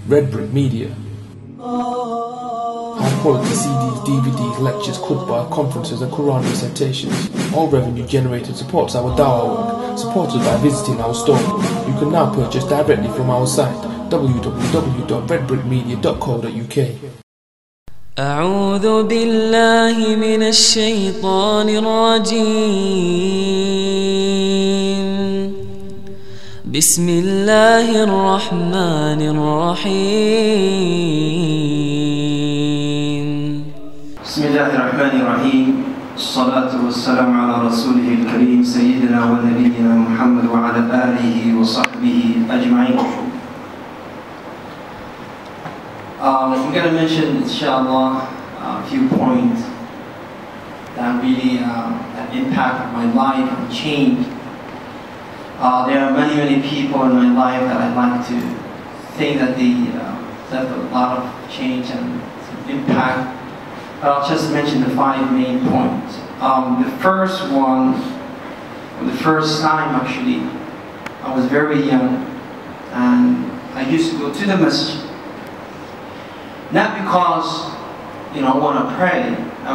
Red Brick Media. High quality CDs, DVDs, lectures, khutbah, conferences and Quran recitations. All revenue generated supports our dawah work, supported by visiting our store. You can now purchase directly from our site www.redbrickmedia.co.uk. أعوذ بالله من الشيطان الرجيم. بسم الله الرحمن الرحيم. بسم الله الرحمن الرحيم. الصلاة والسلام على رسوله الكريم سيدنا ونبينا محمد وعلى آله وصحبه أجمعين. I'm going to mention, inshallah, a few points that really have impacted my life and changed. There are many people in my life that I'd like to think that they left a lot of change and impact. But I'll just mention the 5 main points. The first one, or the first time actually, I was very young and I used to go to the Masjid. Not because, I want to pray. I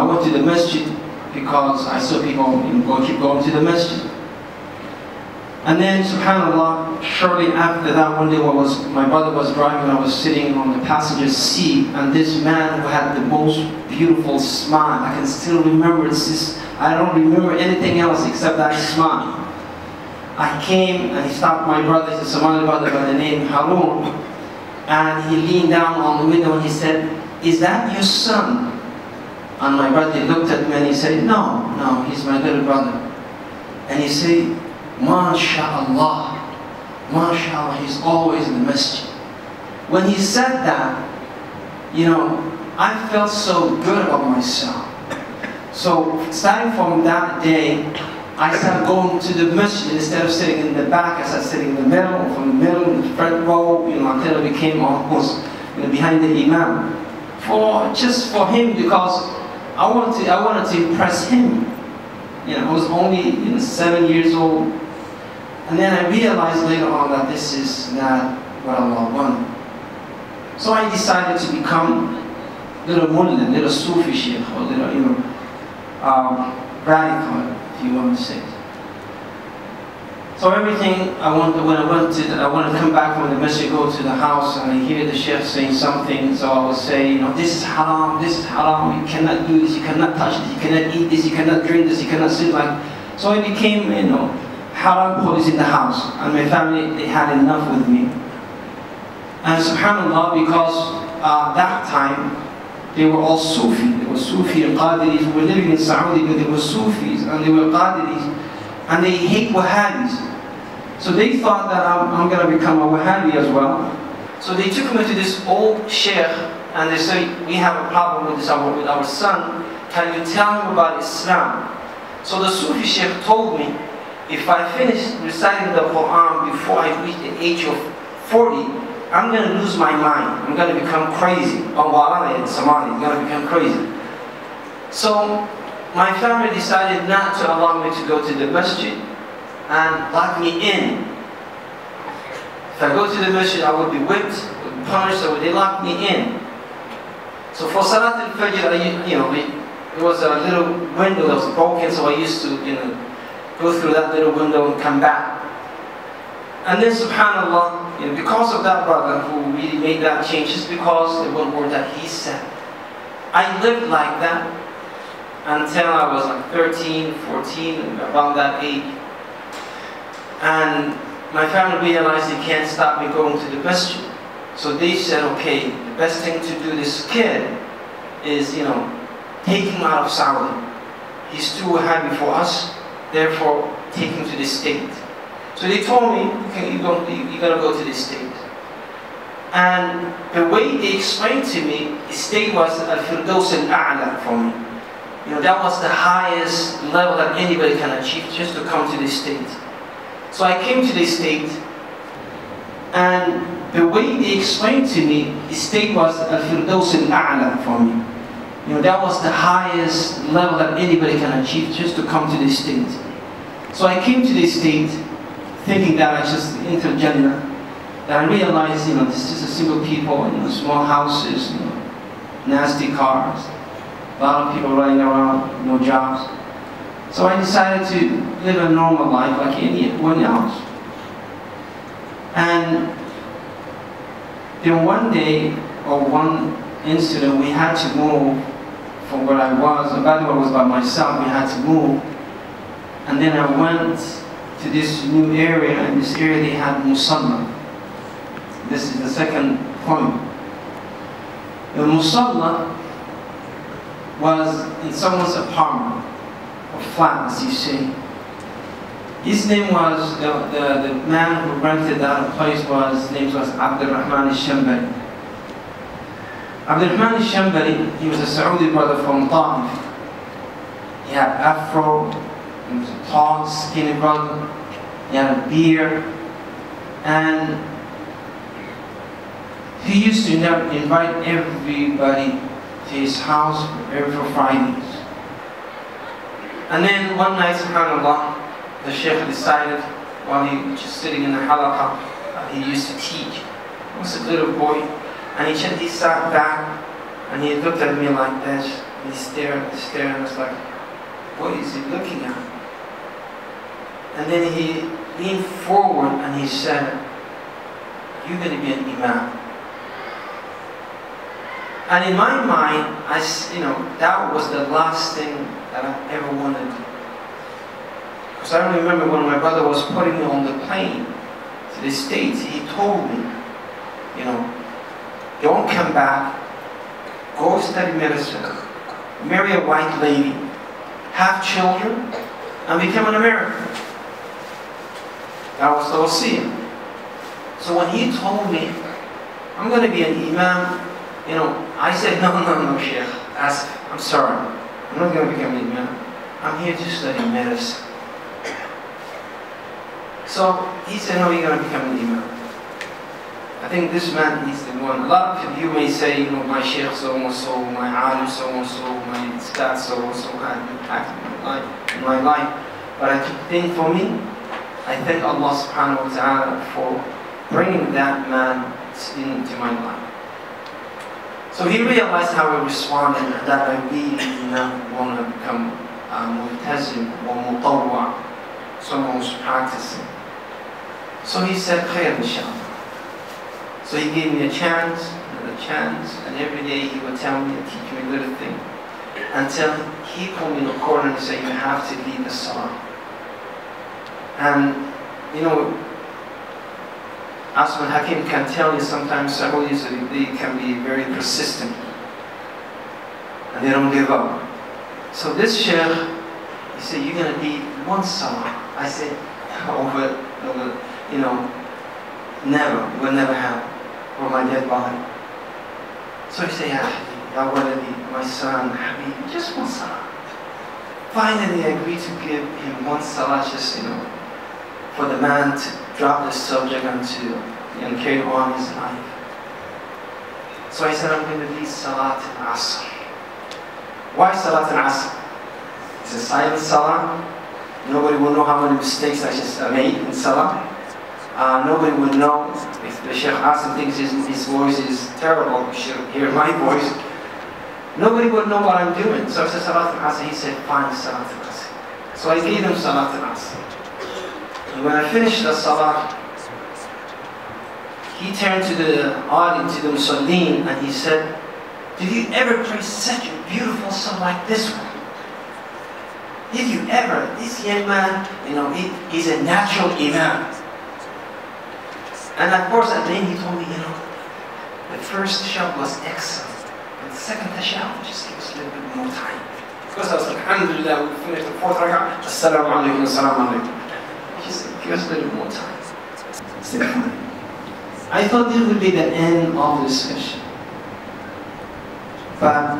went to the Masjid because I saw people keep going to the Masjid. And then, subhanAllah, shortly after that, one day my brother was driving, I was sitting on the passenger seat, and this man who had the most beautiful smile, I can still remember this. I don't remember anything else except that smile. I came and he stopped my brother, he's a Somali brother by the name Harun, and he leaned down on the window and he said, "Is that your son?" And my brother looked at me and he said, No, he's my little brother. And he said, MashaAllah, MashaAllah, he's always in the Masjid. When he said that, I felt so good about myself. So starting from that day, I started going to the Masjid. Instead of sitting in the back, I started sitting in the middle, from the middle, in the front row, until I became almost behind the Imam. Just for him, because I wanted to impress him. I was only 7 years old. And then I realized later on that this is not what Allah wanted. So I decided to become little mullah, little Sufi Sheikh, or little, radical, if you want to say. So everything I want to come back from the Masjid, go to the house, and I hear the Sheikh saying something, so I will say, this is haram, you cannot do this, you cannot touch this, you cannot eat this, you cannot drink this, you cannot sit like. So I became, haram police in the house, and my family, they had enough with me. And subhanAllah, because that time, they were all Sufi. They were Sufi and Qadiris who were living in Saudi, but they were Sufis and they were Qadiris, and they hate Wahhabis. So they thought that I'm going to become a Wahhabi as well. So they took me to this old Sheikh and they said, "We have a problem with our son. Can you tell him about Islam?" So the Sufi Sheikh told me, if I finish reciting the Quran before I reach the age of 40, I'm going to lose my mind. I'm going to become crazy. In Somali, I'm going to become crazy. So my family decided not to allow me to go to the Masjid and lock me in. If I go to the Masjid, I would be whipped, would be punished, so they locked me in. So for Salat al-Fajr, it was a little window that was broken, so I used to, go through that little window and come back. And then subhanAllah, because of that brother who really made that change, just because of one word that he said, I lived like that until I was like 13, 14, around that age. And my family realized they can't stop me going to the Masjid. So they said, okay, the best thing to do this kid is, take him out of Saudi. He's too happy for us, therefore take him to the state. So they told me, okay, you're going to go to this state. And the way they explained to me, the state was al-Firdaus al-A'la for me. That was the highest level that anybody can achieve, just to come to this state. So I came to this state, and the way they explained to me, the state was al-Firdaus al-A'la for me. That was the highest level that anybody can achieve, just to come to this state. So I came to this state thinking that I just enter Jannah. that I realized, this is a single people, small houses, nasty cars, a lot of people running around, no jobs. So I decided to live a normal life like anyone else. And then one day, or one incident, we had to move from where I was. By the way, I was by myself, we had to move. And then I went to this new area, and this area they had musalla. This is the second point. The musalla was in someone's apartment, or flat as you say. His name was, the man who rented that place his name was Abdurrahman al-Shambali. Abdurrahman al-Shambali, he was a Saudi brother from Ta'if. He had afro, he was a tall, skinny brother. He had a beard, and he used to invite everybody to his house every Fridays. And then one night, subhanAllah, the Sheikh decided, while he was just sitting in the halaqah, he used to teach. He was a little boy, and he sat back, and he looked at me like this, and he stared, and I was like, what is he looking at? And then he leaned forward, and he said, you're going to be an imam. And in my mind, that was the last thing that I ever wanted. Because I remember when my brother was putting me on the plane to the States, he told me, don't come back, go study medicine, marry a white lady, have children, and become an American. That was the wasiyah. So when he told me, I'm going to be an imam, I said, no, Sheikh, I'm sorry, I'm not going to become an imam. I'm here to study medicine. So he said, no, you're going to become an imam. I think this man is the one. A lot of you may say, my Sheikh so-and-so, my alim so-and-so, my ustad so-and-so had impacted my life. But I think for me, I thank Allah subhanahu wa ta'ala for bringing that man into my life. So he realized how I responded, that I really do not want to become multazim or mutawwa, someone who's practicing. So he said, khair inshallah. So he gave me a chance, another chance, and every day he would tell me and teach me a little thing, until he pulled me in the corner and said, you have to lead the salah. And Asman Hakim can tell you sometimes Saudis, they can be very persistent and they don't give up. So this Sheikh, he said, you're going to lead one salah. I said, never, it will never happen for my dead body. So he said, Ya waladi, my son, Habib, just one salah. Finally I agreed to give him one salah, just for the man to drop this subject and carry on his life. So I said, I'm going to lead Salat al-Asr. Why Salat al-Asr? It's a silent Salah. Nobody will know how many mistakes I just made in Salah. Nobody will know if the Sheikh Hassan thinks his voice is terrible, you should hear my voice. Nobody would know what I'm doing. So I said Salat al-Asr. He said, fine, Salat al-Asr. So I gave him Salat al-Asr. And when I finished the Salah, he turned to the audience, to the Musallin, and he said, did you ever pray such a beautiful Salah like this one? Did you ever? This young man, he's a natural imam. And of course, at the end he told me, the first tashahhud was excellent. But the second tashahhud, just give us a little bit more time. Because I was like, alhamdulillah, we finished the fourth rak'ah, assalamu alaikum, assalamu alaikum. Just give us a little more time. I thought this would be the end of the session. But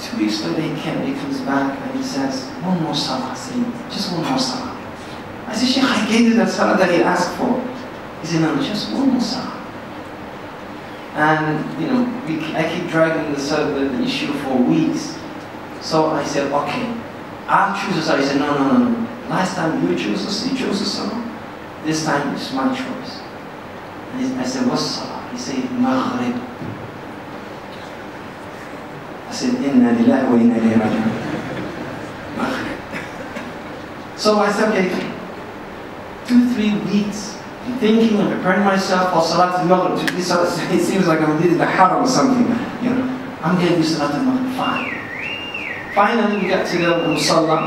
2 weeks later he comes back and he says, one more salah, just one more salah. I said, Sheikh, I gave you that salah that he asked for. He said, no, just one more salah. And I keep dragging the issue for weeks. So I said, okay, I'll choose a salah. He said, no. Last time you chose a salah. This time it's my choice. And I said, what's salah? He said, al-maghrib. I said, inna lillahi wa inna ilayhi raji'un. Maghrib. So I said, okay, 2-3 weeks, I'm thinking and preparing myself for Salat al-Maghrib. It seems like I'm in the haram or something. You know, I'm going to do Salat al-Maghrib. Fine. Finally, we got to the Musalla,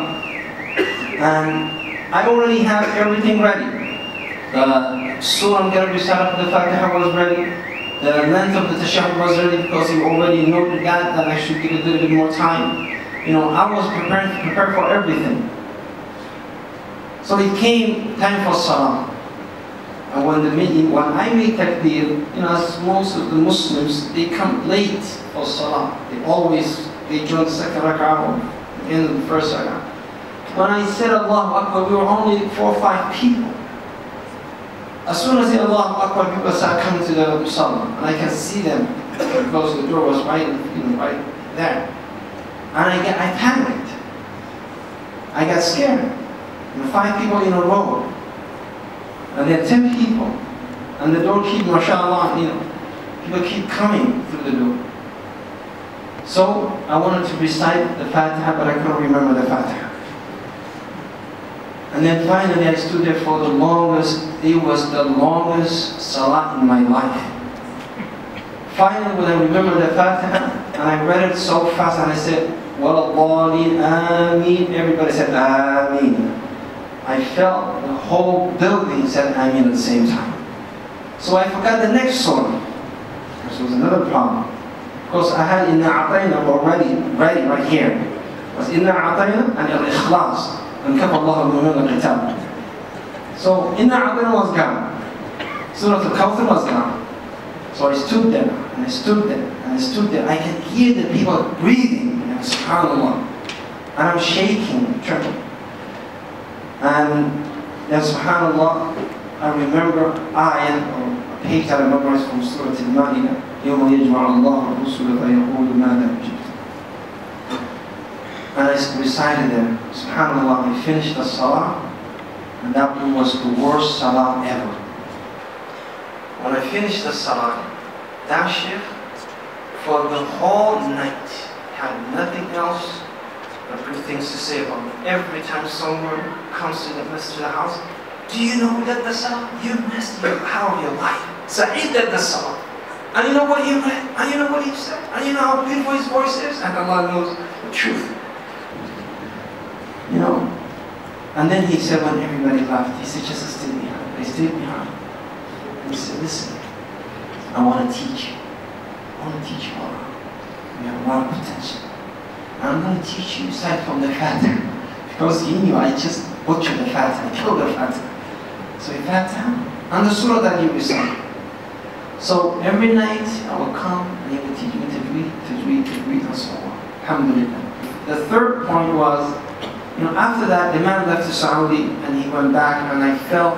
and I already have everything ready. The surah I'm going to recite after the Fatiha was ready. The length of the tashahhud was ready because he already noted that I should give it a little bit more time. You know, I was prepared for everything. So it came time for Salah. And when I make takbir, you know, as most of the Muslims, they come late for Salah. They join the second rak'ah or the end of the first rak'ah. When I said Allahu Akbar, we were only 4 or 5 people. As soon as I said Allahu Akbar, people started coming to the Musalla, and I can see them because the door was right there. And I panicked. I got scared. 5 people in a row. And there are 10 people. And the door keep, mashallah, you know, people keep coming through the door. So I wanted to recite the Fatiha, but I couldn't remember the Fatiha. And then finally I stood there for the longest, it was the longest salah in my life. Finally, when I remembered the Fatiha, and I read it so fast, and I said, Wallah, Ameen. Everybody said, Ameen. I felt the whole building said Ameen at the same time. So I forgot the next surah. This was another problem. Because I had Inna A'tayna already ready right here. It was Inna A'tayna and Al-Ikhlas. And Kafa Allah al-Mu'min al-Qitab. So Inna A'tayna was gone. Surah Al-Kawthar was gone. So I stood there, and I stood there, and I stood there. I can hear the people breathing. And subhanAllah. And I'm shaking, trembling. And then subhanAllah, I remember ayah, or a page that I memorized from Surah Al-Ma'idah. يوم يجمع الله الرسل فيقول ماذا أجبتم. And I recited there, subhanAllah, I finished the salah, and that one was the worst salah ever. When I finished the salah, that Sheikh, for the whole night, had nothing else but good things to say about me. Every time someone comes to the Masjid, to the house, do you know who did the salah? You missed your power of your life. Sa'id did the salah. And you know what he read, and you know what he said, and you know how beautiful his voice is, and Allah knows the truth. You know, and then he said when everybody left, he said, just stay behind. I stayed behind. And he said, listen, I want to teach you. I want to teach you all. You have a lot of potential. And I'm going to teach you aside from the Fatiha. Because he knew I just butchered the Fatiha, I killed the Fatiha. So the Fatiha, and the surah that you recite. So every night I will come and he will teach me to read, and so on. Alhamdulillah. The third point was, you know, after that the man left to Saudi and he went back, and I felt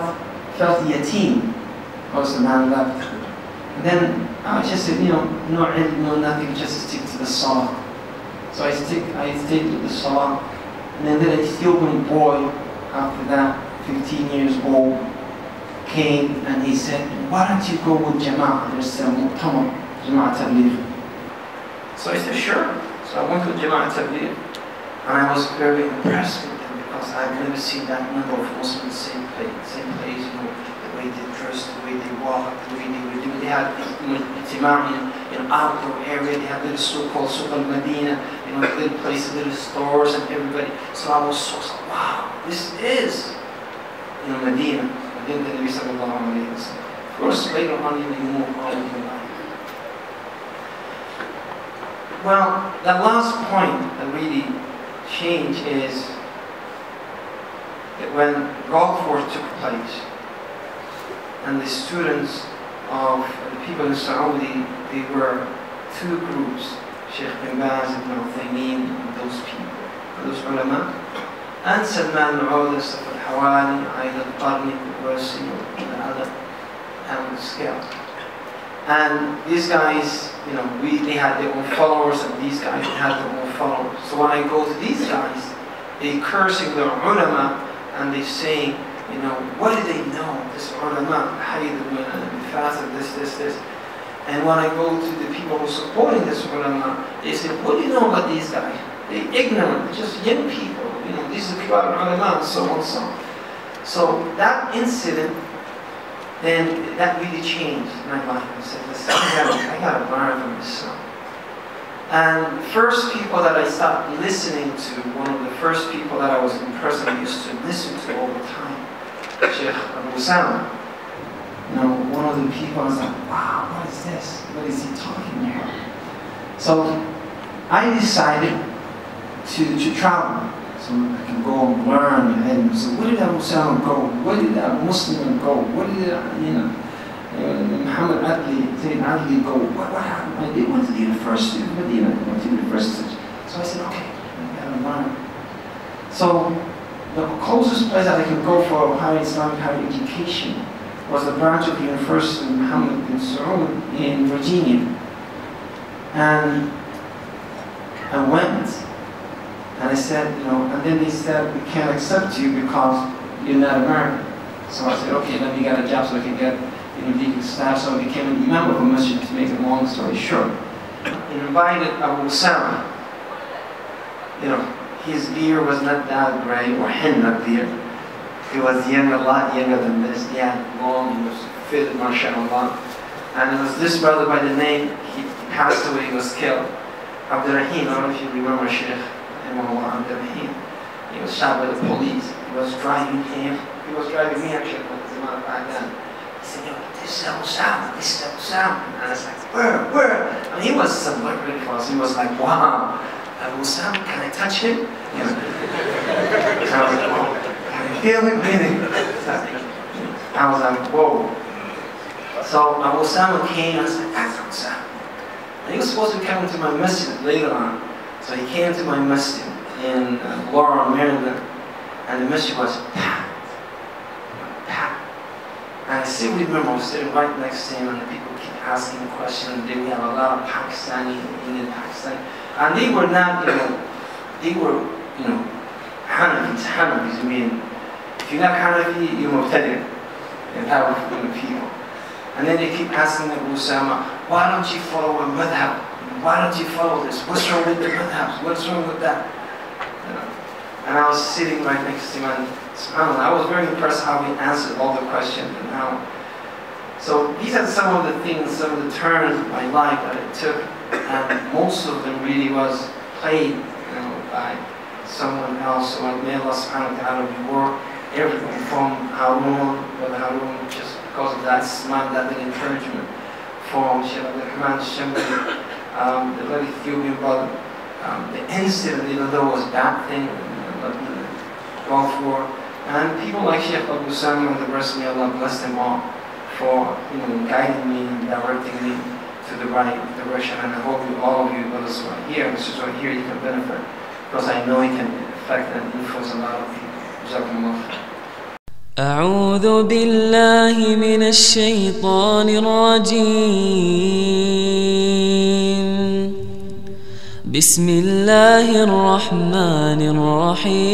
yatim because the man left. And then I just said, you know, no ilm, no nothing, just stick to the salah. So I stayed with the salah. And then the Ethiopian boy, after that, 15 years old, came and he said, why don't you go with Jama'ah? There's a mu'tamar, Jama'ah Tabligh. So I said, sure. So I went to Jama'ah Tabligh, and I was very impressed with them because I've never seen that number of Muslims in the same place, you know, the way they dress, the way they walk, the way they were doing. They had ijtima' in an outdoor area, they had little so-called Suq al-Madina, you know, little places, little stores, and everybody. So I was so, wow, this is, you know, Medina. Of course, later on you move on in your life. Well, the last point that really changed is that when Gulf War took place and the students of the people in Saudi, they were 2 groups, Sheikh bin Baz, Ibn Uthaymeen, and those people, those ulama, and Salman al-Auda, Safar al-Hawali, Aida al-Qarni, University, and other on the scale. And these guys, you know, they had their own followers, and these guys had their own followers. So when I go to these guys, they cursing their ulama, and they saying, you know, what do they know? This ulama, Hayd fasted this. And when I go to the people who are supporting this ulama, they say, what do you know about these guys? They're ignorant, they're just young people. You know, these are people ulama, so and so. So that incident, then that really changed my life. I said, listen, I gotta learn from this son. And first people that I started listening to, one of the first people that I was impressed and used to listen to all the time, Sheikh Abu Usama. You know, one of the people, I was like, wow, what is this? What is he talking about? So I decided to travel, so I can go and learn. And so where did Abu Usama go? Where did that Muslim go? Where did Muhammad Sayyid Adli go? What happened? They went to the University of Medina. They went to the university. So I said, okay, I gotta learn. So the closest place that I could go for higher Islamic higher education was the branch of the University of Muhammad bin Saud in Virginia. And I went, and I said, you know, and then they said, we can't accept you because you're not American. So I said, okay, let me get a job so I can get, you know, legal staff. So I became an imam of a masjid, to make a long story short. He invited Abu Usama. You know, his beard was not that gray, or henna beard. He was young, a lot younger than this. He had long, he was fit, mashallah. And it was this brother by the name, he passed away, he was killed. Abdurrahim, I don't know if you remember Sheikh Abdurrahim. He was shot by the police. He was driving him. He was driving me actually, as a matter of fact then. He said, yo, this is Abu Usama, this is Abu Usama. And I was like, where? And he was celebrity for us. He was like, wow, Abu Usama, can I touch him? You know. And I was like, whoa. Feeling meaning. I was like, whoa. So Abu Usama came and I was like, that's Abu Usama. And he was supposed to come to my masjid later on. So he came to my masjid in Laurel, Maryland. And the masjid was packed. And I still remember I was sitting right next to him and the people keep asking questions. We have a lot of Pakistani, Indian Pakistani. And they were not, you know, they were, you know, Hanafis, I mean, if you're not Hanafi, you're Mubtadi', and that was the people. And then they keep asking Abu Usama, why don't you follow a madhab? Why don't you follow this? What's wrong with the madhabs? What's wrong with that? You know? And I was sitting right next to him, and subhanAllah, I was very impressed how he answered all the questions and how. So these are some of the things, some of the turns in my life that it took, and most of them really was played, you know, by someone else. So may Allah subhanahu wa ta'ala reward everyone from Harun, Brother Harun, just because of that smile, that little encouragement from Sheikh Abdurrahman Shambali, the very Ethiopian brother. The incident, even though it was a bad thing, Gulf War, and people like Sheikh Abu Usama and the rest of me, Allah bless them all for, you know, guiding me and directing me to the right direction. And I hope you, all of you, brothers who are here, sisters who are here, you can benefit, because I know it can affect and influence a lot of people. أعوذ بالله من الشيطان الرجيم بسم الله الرحمن الرحيم